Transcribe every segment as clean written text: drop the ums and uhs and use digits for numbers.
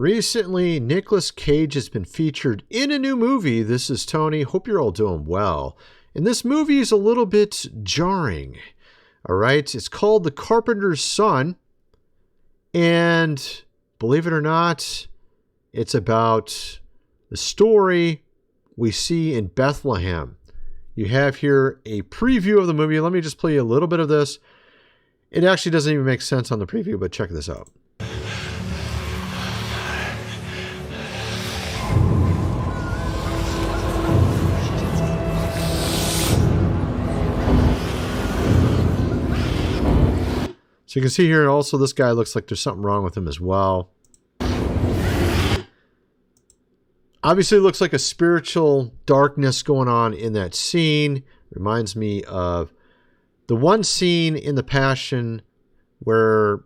Recently, Nicolas Cage has been featured in a new movie. This is Tony. Hope you're all doing well. And this movie is a little bit jarring. All right. It's called The Carpenter's Son. And believe it or not, it's about the story we see in Bethlehem. You have here a preview of the movie. Let me just play you a little bit of this. It actually doesn't even make sense on the preview, but check this out. So you can see here also this guy looks like there's something wrong with him as well. Obviously looks like a spiritual darkness going on in that scene. Reminds me of the one scene in The Passion where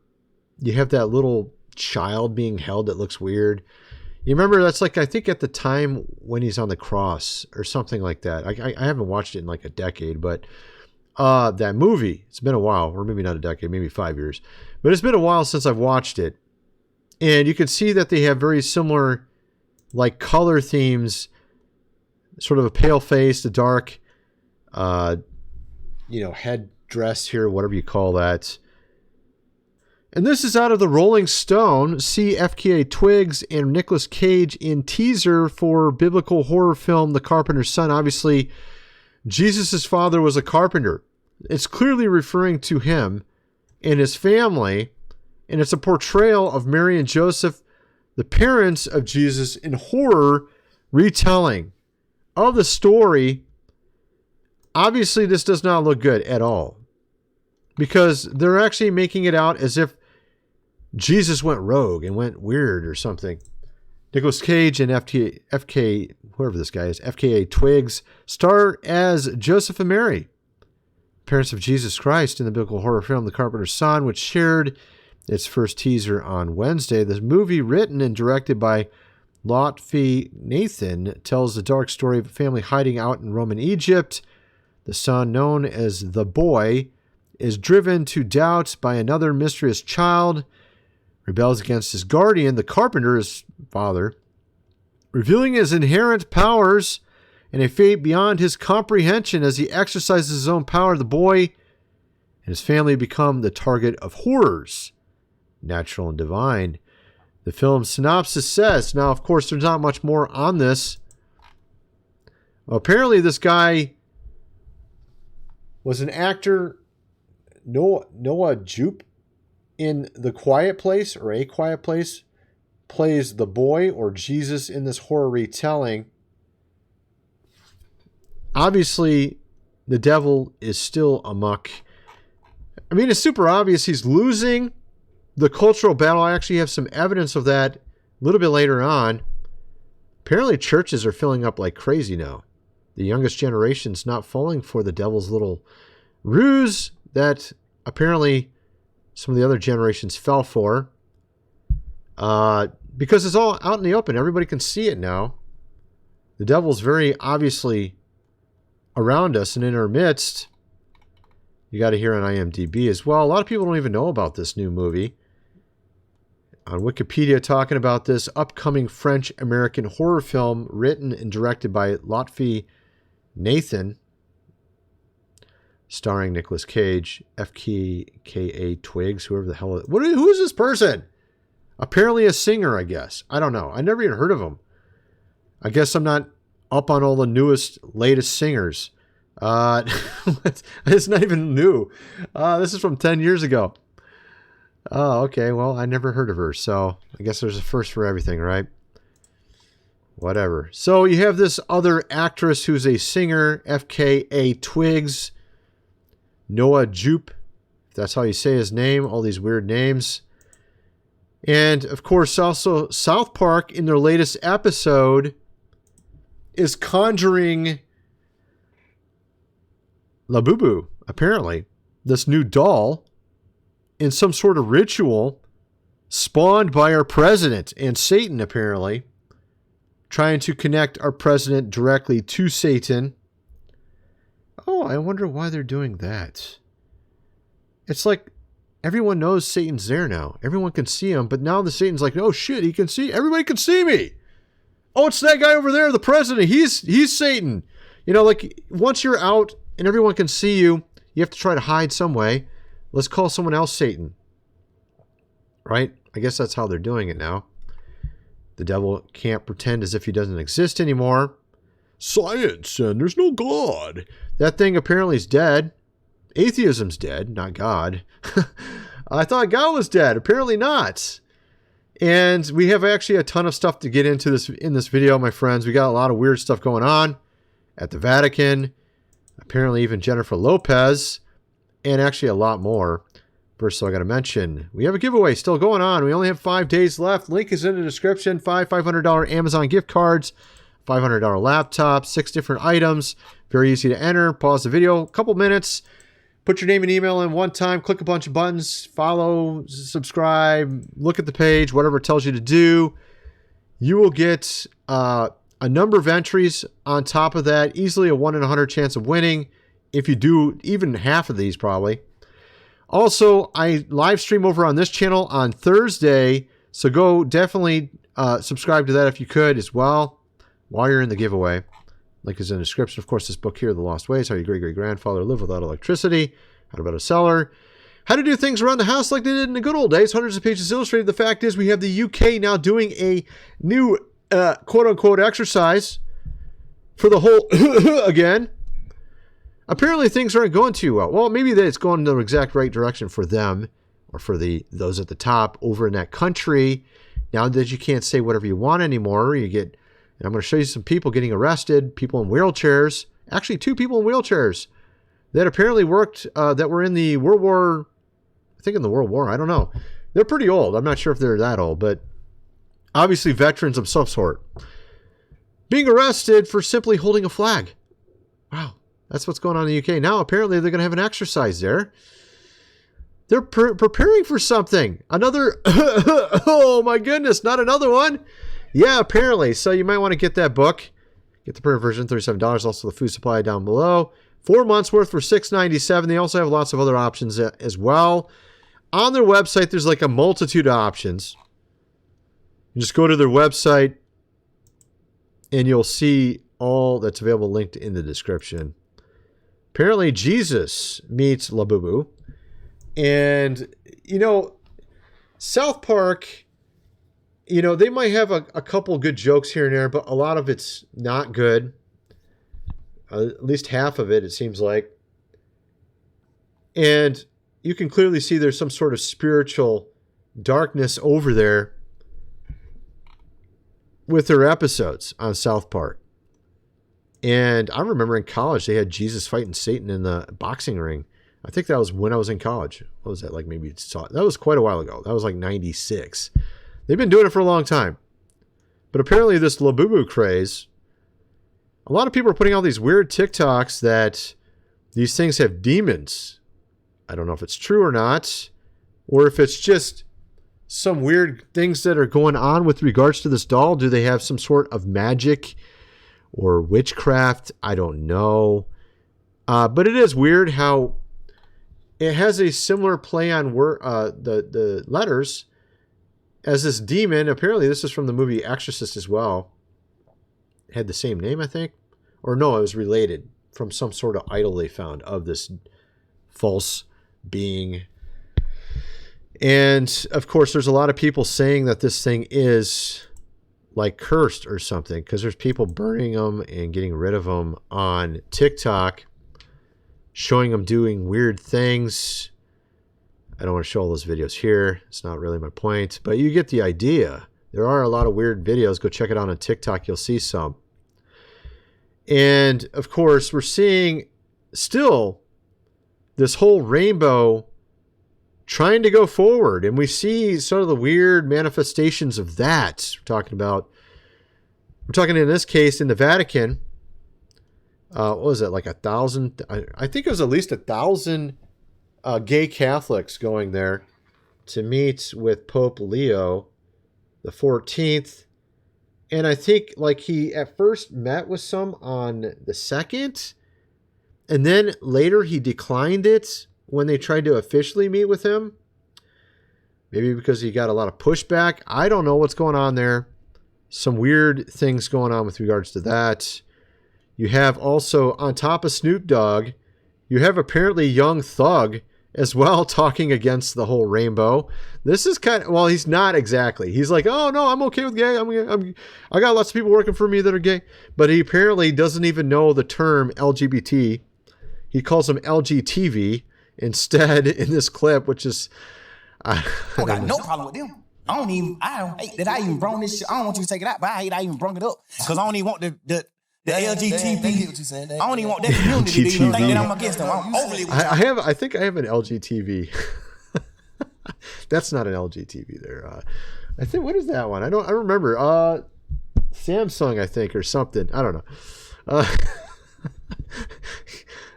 you have that little child being held that looks weird. You remember that's like, I think at the time when he's on the cross or something like that. I haven't watched it in like a decade, but that movie, it's been a while, or maybe not a decade, maybe 5 years, but it's been a while since I've watched it. And you can see that they have very similar like color themes, sort of a pale face, a dark, head dress here, whatever you call that. And this is out of the Rolling Stone. See FKA Twigs and Nicolas Cage in teaser for biblical horror film The Carpenter's Son. Obviously, Jesus' father was a carpenter. It's clearly referring to him and his family, and it's a portrayal of Mary and Joseph, the parents of Jesus, in horror retelling of the story. Obviously, this does not look good at all because they're actually making it out as if Jesus went rogue and went weird or something. Nicolas Cage and whoever this guy is, FKA Twigs, star as Joseph and Mary, parents of Jesus Christ, in the biblical horror film The Carpenter's Son, which shared its first teaser on Wednesday. This movie, written and directed by Lotfi Nathan, tells the dark story of a family hiding out in Roman Egypt. The son, known as the boy, is driven to doubt by another mysterious child, rebels against his guardian, the carpenter, his father, revealing his inherent powers and a fate beyond his comprehension. As he exercises his own power, the boy and his family become the target of horrors, natural and divine. The film's synopsis says, now, of course, there's not much more on this. Well, apparently this guy was an actor, Noah Jupe, in The Quiet Place, or A Quiet Place, plays the boy or Jesus in this horror retelling. Obviously, the devil is still amok. I mean, it's super obvious he's losing the cultural battle. I actually have some evidence of that a little bit later on. Apparently, churches are filling up like crazy now. The youngest generation's not falling for the devil's little ruse that apparently some of the other generations fell for. Because it's all out in the open. Everybody can see it now. The devil's very obviously around us and in our midst. You got to hear on IMDb as well. A lot of people don't even know about this new movie. On Wikipedia, talking about this upcoming French-American horror film written and directed by Lotfi Nathan, starring Nicolas Cage, FKA Twigs, whoever the hell. Who is this person? Apparently a singer, I guess. I don't know. I never even heard of him. I guess I'm not up on all the newest, latest singers. It's not even new. This is from 10 years ago. Oh, okay. Well, I never heard of her, so I guess there's a first for everything, right? Whatever. So you have this other actress who's a singer, FKA Twigs, Noah Jupe, if that's how you say his name, all these weird names. And, of course, also South Park, in their latest episode, is conjuring Labubu, apparently, this new doll, in some sort of ritual spawned by our president and Satan, apparently, trying to connect our president directly to Satan. Oh, I wonder why they're doing that. It's like everyone knows Satan's there now. Everyone can see him, but now the Satan's like, oh shit, he can see. Everybody can see me. Oh, it's that guy over there, the president. He's Satan. You know, like once you're out and everyone can see you, you have to try to hide some way. Let's call someone else Satan. Right? I guess that's how they're doing it now. The devil can't pretend as if he doesn't exist anymore. Science, and there's no God. That thing apparently is dead. Atheism's dead, not God. I thought God was dead. Apparently not. And we have actually a ton of stuff to get into this in this video, my friends. We got a lot of weird stuff going on at the Vatican. Apparently even Jennifer Lopez. And actually a lot more. First, I got to mention, we have a giveaway still going on. We only have 5 days left. Link is in the description. $500 Amazon gift cards. $500 laptop. 6 different items. Very easy to enter. Pause the video. A couple minutes. Put your name and email in one time. Click a bunch of buttons. Follow. Subscribe. Look at the page. Whatever it tells you to do. You will get a number of entries on top of that. Easily a 1 in 100 chance of winning. If you do even half of these probably. Also, I live stream over on this channel on Thursday. So go definitely subscribe to that if you could as well. While you're in the giveaway. Link is in the description. Of course, this book here, The Lost Ways, How Your Great-Great-Grandfather Lived Without Electricity, How to Build a Cellar, How to Do Things Around the House Like They Did in the Good Old Days, hundreds of pages illustrated. The fact is we have the UK now doing a new quote-unquote exercise for the whole again. Apparently things aren't going too well. Well, maybe that it's going in the exact right direction for them or for those at the top over in that country. Now that you can't say whatever you want anymore, you get... And I'm going to show you some people getting arrested, people in wheelchairs. Actually, 2 people in wheelchairs that apparently worked, that were in the World War, I think in the World War, I don't know. They're pretty old. I'm not sure if they're that old, but obviously veterans of some sort. Being arrested for simply holding a flag. Wow, that's what's going on in the UK. Now, apparently, they're going to have an exercise there. They're preparing for something. Another, oh my goodness, not another one. Yeah, apparently. So you might want to get that book. Get the printed version, $37. Also the food supply down below. 4 months worth for $6.97. They also have lots of other options as well. On their website, there's like a multitude of options. You just go to their website and you'll see all that's available linked in the description. Apparently, Jesus meets Labubu. And, you know, South Park... You know, they might have a couple good jokes here and there, but a lot of it's not good. At least half of it, it seems like. And you can clearly see there's some sort of spiritual darkness over there with their episodes on South Park. And I remember in college, they had Jesus fighting Satan in the boxing ring. I think that was when I was in college. What was that? Like maybe that was quite a while ago. That was like 96. They've been doing it for a long time. But apparently this Labubu craze, a lot of people are putting out these weird TikToks that these things have demons. I don't know if it's true or not, or if it's just some weird things that are going on with regards to this doll. Do they have some sort of magic or witchcraft? I don't know. But it is weird how it has a similar play on the letters as this demon. Apparently this is from the movie Exorcist as well. It had the same name, I think. Or no, it was related from some sort of idol they found of this false being. And of course, there's a lot of people saying that this thing is like cursed or something, because there's people burning them and getting rid of them on TikTok, showing them doing weird things. I don't want to show all those videos here. It's not really my point, but you get the idea. There are a lot of weird videos. Go check it out on TikTok. You'll see some. And of course, we're seeing still this whole rainbow trying to go forward. And we see sort of the weird manifestations of that. We're talking in this case in the Vatican. What was it? Like 1,000? I think it was at least 1,000 gay Catholics going there to meet with Pope Leo the 14th. And I think like he at first met with some on the 2nd. And then later he declined it when they tried to officially meet with him. Maybe because he got a lot of pushback. I don't know what's going on there. Some weird things going on with regards to that. You have also, on top of Snoop Dogg, you have apparently Young Thug as well talking against the whole rainbow. This is kind of, well, he's not exactly. He's like, oh, no, I'm okay with gay. I got lots of people working for me that are gay. But he apparently doesn't even know the term LGBT. He calls them LGTV instead in this clip, which is... I got no problem with them. I don't hate that I even brought this shit. I don't want you to take it out, but I hate I even brought it up. Because I don't even want the LGBT. I don't even want that community to even think that I'm against them. I'm overly with I think I have an LGTV. That's not an LGTV there. I think, what is that one? I remember. Samsung, I think, or something. I don't know.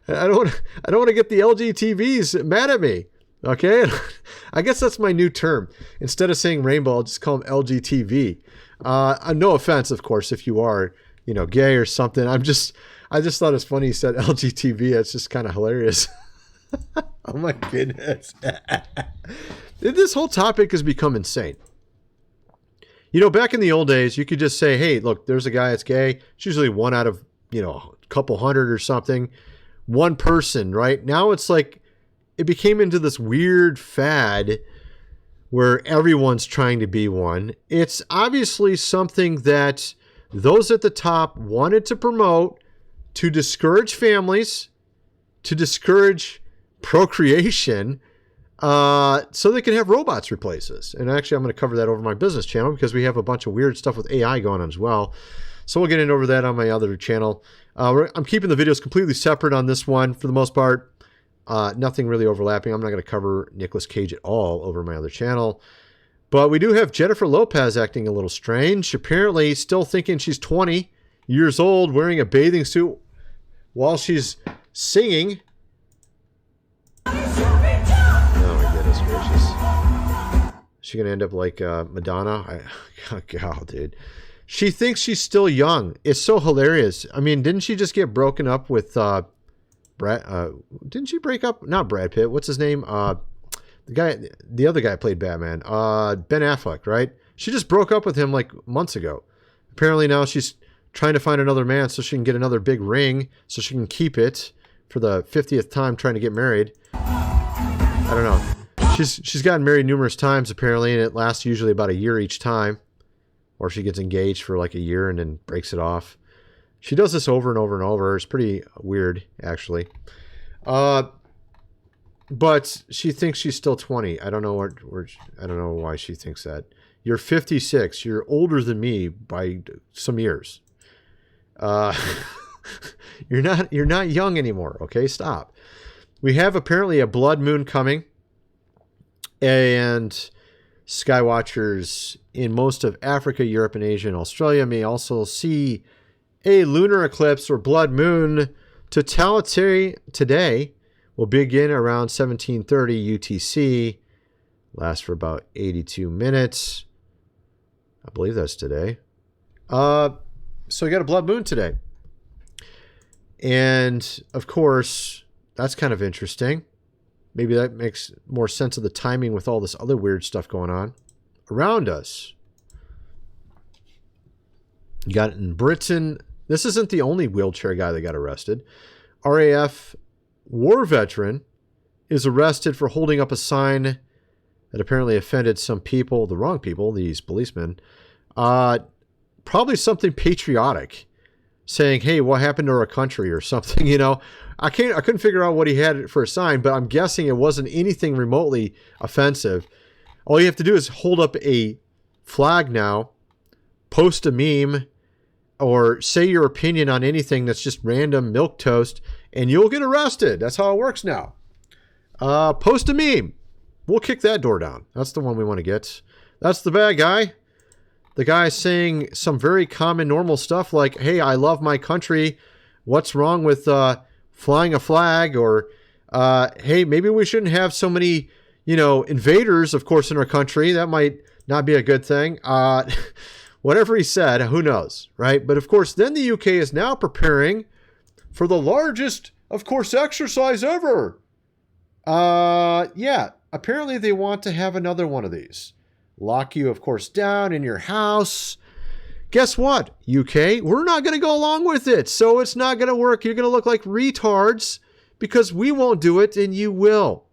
I don't want to get the LGTVs mad at me. Okay, I guess that's my new term. Instead of saying rainbow, I'll just call them LGTV. No offense, of course, if you are, gay or something. I just thought it's funny you said LGTV. It's just kind of hilarious. Oh my goodness. This whole topic has become insane. Back in the old days, you could just say, hey, look, there's a guy that's gay. It's usually one out of, a couple hundred or something. One person, right? Now it's like, it became into this weird fad where everyone's trying to be one. It's obviously something that those at the top wanted to promote to discourage families, to discourage procreation, so they can have robots replace us. And actually, I'm going to cover that over my business channel because we have a bunch of weird stuff with AI going on as well. So we'll get into that on my other channel. I'm keeping the videos completely separate on this one for the most part. Nothing really overlapping. I'm not going to cover Nicolas Cage at all over my other channel. But we do have Jennifer Lopez acting a little strange. Apparently still thinking she's 20 years old, wearing a bathing suit while she's singing. Oh my goodness gracious. Is she going to end up like Madonna? God, dude. She thinks she's still young. It's so hilarious. I mean, didn't she just get broken up with... didn't she break up? Not Brad Pitt. What's his name? The other guy played Batman. Ben Affleck, right? She just broke up with him like months ago. Apparently now she's trying to find another man so she can get another big ring so she can keep it for the 50th time trying to get married. I don't know. She's gotten married numerous times apparently, and it lasts usually about a year each time. Or she gets engaged for like a year and then breaks it off. She does this over and over and over. It's pretty weird, actually. But she thinks she's still 20. I don't know I don't know why she thinks that. You're 56. You're older than me by some years. You're not young anymore. Okay, stop. We have apparently a blood moon coming, and skywatchers in most of Africa, Europe, and Asia, and Australia may also see a lunar eclipse or blood moon. Totality today will begin around 1730 UTC, last for about 82 minutes. I believe that's today. So we got a blood moon today. And of course, that's kind of interesting. Maybe that makes more sense of the timing with all this other weird stuff going on around us. You got it in Britain. This isn't the only wheelchair guy that got arrested. RAF war veteran is arrested for holding up a sign that apparently offended some people, the wrong people, these policemen. Probably something patriotic, saying, hey, what happened to our country or something, you know. I couldn't figure out what he had for a sign, but I'm guessing it wasn't anything remotely offensive. All you have to do is hold up a flag now, post a meme, or say your opinion on anything that's just random milquetoast, and you'll get arrested. That's how it works now. Post a meme. We'll kick that door down. That's the one we want to get. That's the bad guy. The guy saying some very common, normal stuff like, hey, I love my country. What's wrong with flying a flag? Or, hey, maybe we shouldn't have so many, invaders, of course, in our country. That might not be a good thing. Whatever he said, who knows, right? But, of course, then the UK is now preparing for the largest, of course, exercise ever. Yeah, apparently they want to have another one of these. Lock you, of course, down in your house. Guess what, UK? We're not going to go along with it, so it's not going to work. You're going to look like retards because we won't do it and you will.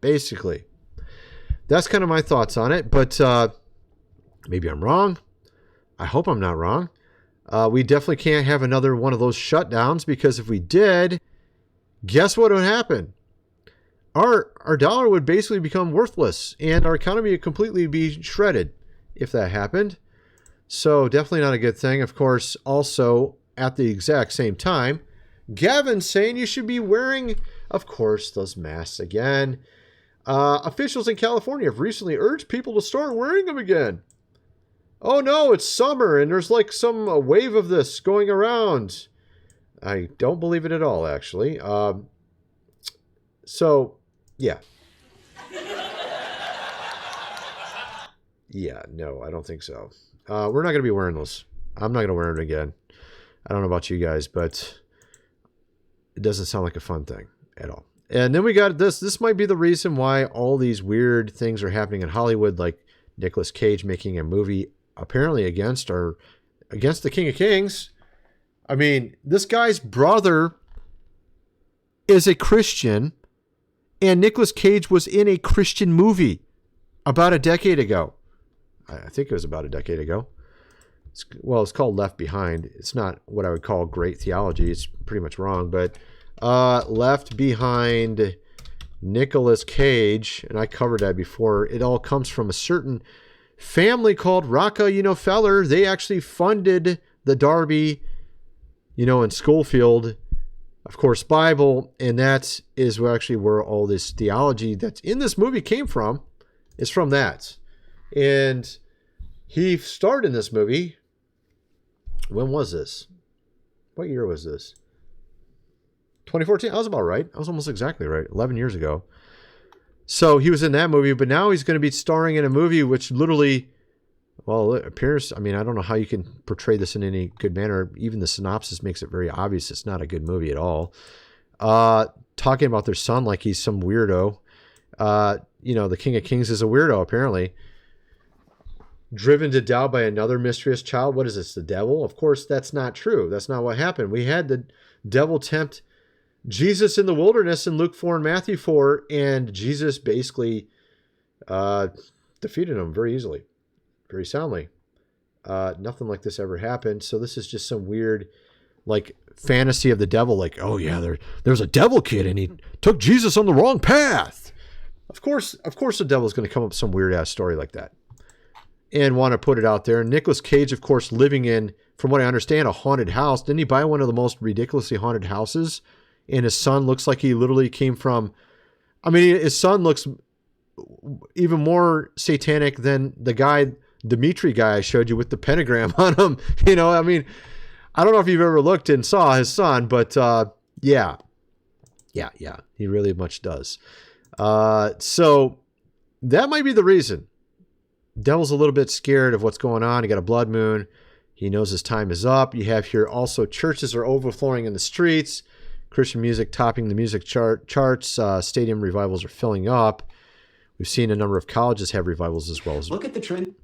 Basically. That's kind of my thoughts on it, but maybe I'm wrong. I hope I'm not wrong. We definitely can't have another one of those shutdowns because if we did, guess what would happen? Our dollar would basically become worthless and our economy would completely be shredded if that happened. So definitely not a good thing. Of course, also at the exact same time, Gavin's saying you should be wearing, of course, those masks again. Officials in California have recently urged people to start wearing them again. Oh no, it's summer and there's like some wave of this going around. I don't believe it at all, actually. So, yeah. Yeah, no, I don't think so. We're not going to be wearing those. I'm not going to wear them again. I don't know about you guys, but it doesn't sound like a fun thing at all. And then we got this. This might be the reason why all these weird things are happening in Hollywood, like Nicolas Cage making a movie apparently against the King of Kings. I mean, this guy's brother is a Christian, and Nicolas Cage was in a Christian movie about a decade ago. I think it was about a decade ago. It's called Left Behind. It's not what I would call great theology. It's pretty much wrong, but Left Behind, Nicolas Cage, and I covered that before. It all comes from a certain family called Rockefeller. They actually funded the Darby, in Schofield, of course, Bible, and that is where all this theology that's in this movie came from. Is from that. And he starred in this movie. When was this? What year was this? 2014. I was about right. I was almost exactly right. 11 years ago. So he was in that movie, but now he's going to be starring in a movie which literally, well, it appears, I mean, I don't know how you can portray this in any good manner. Even the synopsis makes it very obvious it's not a good movie at all. Talking about their son like he's some weirdo. The King of Kings is a weirdo, apparently. Driven to doubt by another mysterious child. What is this, the devil? Of course, that's not true. That's not what happened. We had the devil tempt Jesus in the wilderness in Luke 4 and Matthew 4, and Jesus basically defeated him very easily, very soundly. Nothing like this ever happened. So this is just some weird, like, fantasy of the devil. Like, oh yeah, there's a devil kid, and he took Jesus on the wrong path. Of course, the devil's going to come up with some weird ass story like that, and want to put it out there. And Nicolas Cage, of course, living in, from what I understand, a haunted house. Didn't he buy one of the most ridiculously haunted houses? And his son looks like he literally came from, I mean, his son looks even more satanic than the Dimitri guy I showed you with the pentagram on him. I mean, I don't know if you've ever looked and saw his son, but yeah, he really much does. So that might be the reason. Devil's a little bit scared of what's going on. He got a blood moon. He knows his time is up. You have here also churches are overflowing in the streets. Christian music topping the music charts. Stadium revivals are filling up. We've seen a number of colleges have revivals as well. Look at the trend.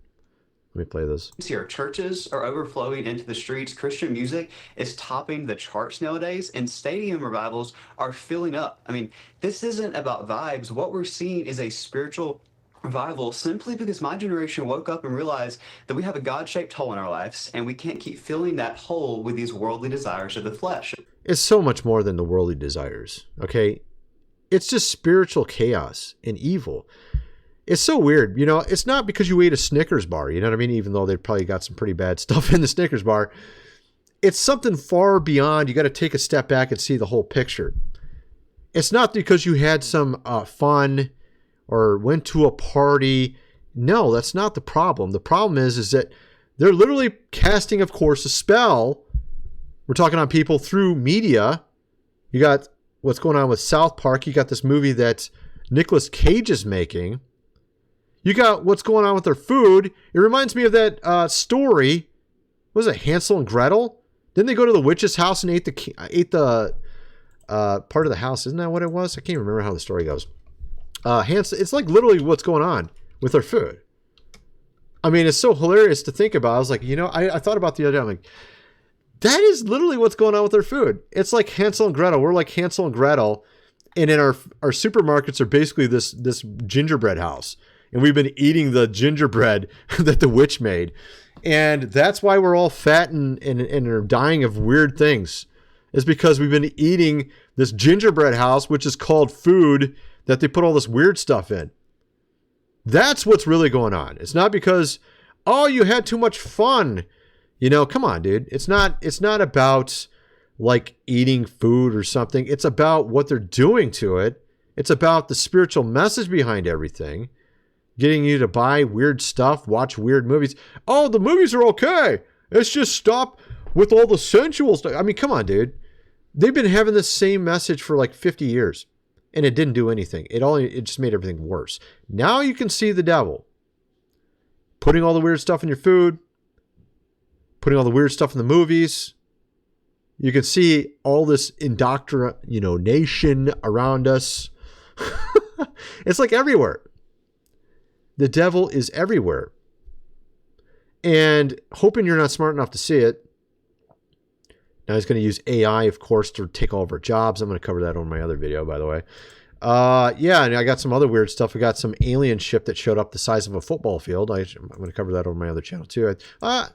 Let me play this. Here, churches are overflowing into the streets. Christian music is topping the charts nowadays, and stadium revivals are filling up. I mean, this isn't about vibes. What we're seeing is a spiritual revival simply because my generation woke up and realized that we have a God-shaped hole in our lives, and we can't keep filling that hole with these worldly desires of the flesh. It's so much more than the worldly desires, okay? It's just spiritual chaos and evil. It's so weird. It's not because you ate a Snickers bar, you know what I mean? Even though they probably got some pretty bad stuff in the Snickers bar. It's something far beyond. You got to take a step back and see the whole picture. It's not because you had some fun or went to a party. No, that's not the problem. The problem is that they're literally casting, of course, a spell. We're talking on people through media. You got what's going on with South Park. You got this movie that Nicolas Cage is making. You got what's going on with their food. It reminds me of that story. What was it, Hansel and Gretel? Didn't they go to the witch's house and ate the part of the house? Isn't that what it was? I can't remember how the story goes. It's like literally what's going on with our food. I mean, it's so hilarious to think about. I was like, I thought about the other day. I'm like, that is literally what's going on with our food. It's like Hansel and Gretel. We're like Hansel and Gretel. And in our supermarkets are basically this gingerbread house. And we've been eating the gingerbread that the witch made. And that's why we're all fat and are dying of weird things. It's because we've been eating this gingerbread house, which is called food, that they put all this weird stuff in. That's what's really going on. It's not because, oh, you had too much fun. Come on, dude. It's not about like eating food or something. It's about what they're doing to it. It's about the spiritual message behind everything. Getting you to buy weird stuff, watch weird movies. Oh, the movies are okay. Let's just stop with all the sensual stuff. I mean, come on, dude. They've been having the same message for like 50 years. And it didn't do anything. It just made everything worse. Now you can see the devil putting all the weird stuff in your food, putting all the weird stuff in the movies. You can see all this indoctrination around us. It's like everywhere. The devil is everywhere. And hoping you're not smart enough to see it. Now he's going to use AI, of course, to take all of our jobs. I'm going to cover that on my other video, by the way. Yeah, and I got some other weird stuff. We got some alien ship that showed up the size of a football field. I'm going to cover that on my other channel too.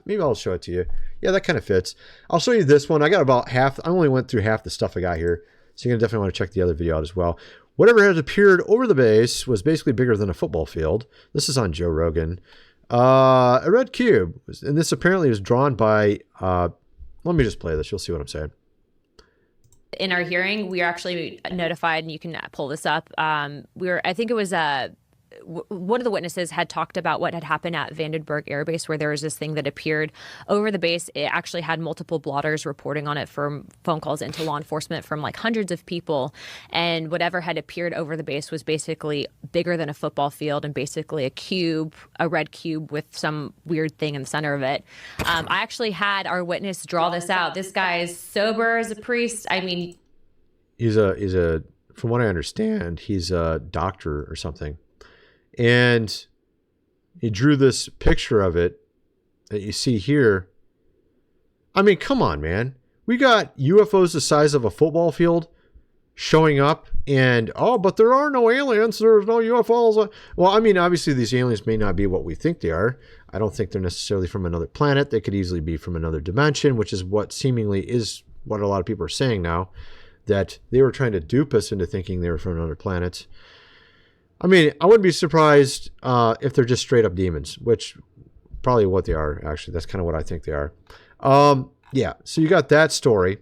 Maybe I'll show it to you. Yeah, that kind of fits. I'll show you this one. I got about half. I only went through half the stuff I got here. So you're going to definitely want to check the other video out as well. Whatever has appeared over the base was basically bigger than a football field. This is on Joe Rogan. A red cube. And this apparently was drawn by... let me just play this. You'll see what I'm saying. In our hearing, we are actually notified, and you can pull this up. I think it was one of the witnesses had talked about what had happened at Vandenberg Air Base, where there was this thing that appeared over the base. It actually had multiple blotters reporting on it from phone calls into law enforcement from like hundreds of people. And whatever had appeared over the base was basically bigger than a football field and basically a red cube with some weird thing in the center of it. I actually had our witness draw this out. This guy is sober as a priest. I mean, he's a, from what I understand, he's a doctor or something. And he drew this picture of it that you see here. I mean, come on, man. We got UFOs the size of a football field showing up and, but there are no aliens. There's no UFOs. Well, I mean, obviously these aliens may not be what we think they are. I don't think they're necessarily from another planet. They could easily be from another dimension, which is what seemingly is what a lot of people are saying now, that they were trying to dupe us into thinking they were from another planet. I mean, I wouldn't be surprised if they're just straight up demons, which probably what they are, actually. That's kind of what I think they are. Yeah, so you got that story.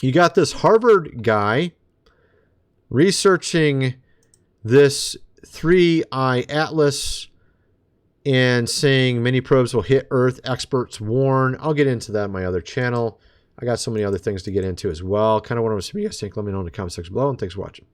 You got this Harvard guy researching this 3-eye atlas and saying many probes will hit Earth, experts warn. I'll get into that on my other channel. I got so many other things to get into as well. Kind of what I'm assuming you guys think. Let me know in the comment section below, and thanks for watching.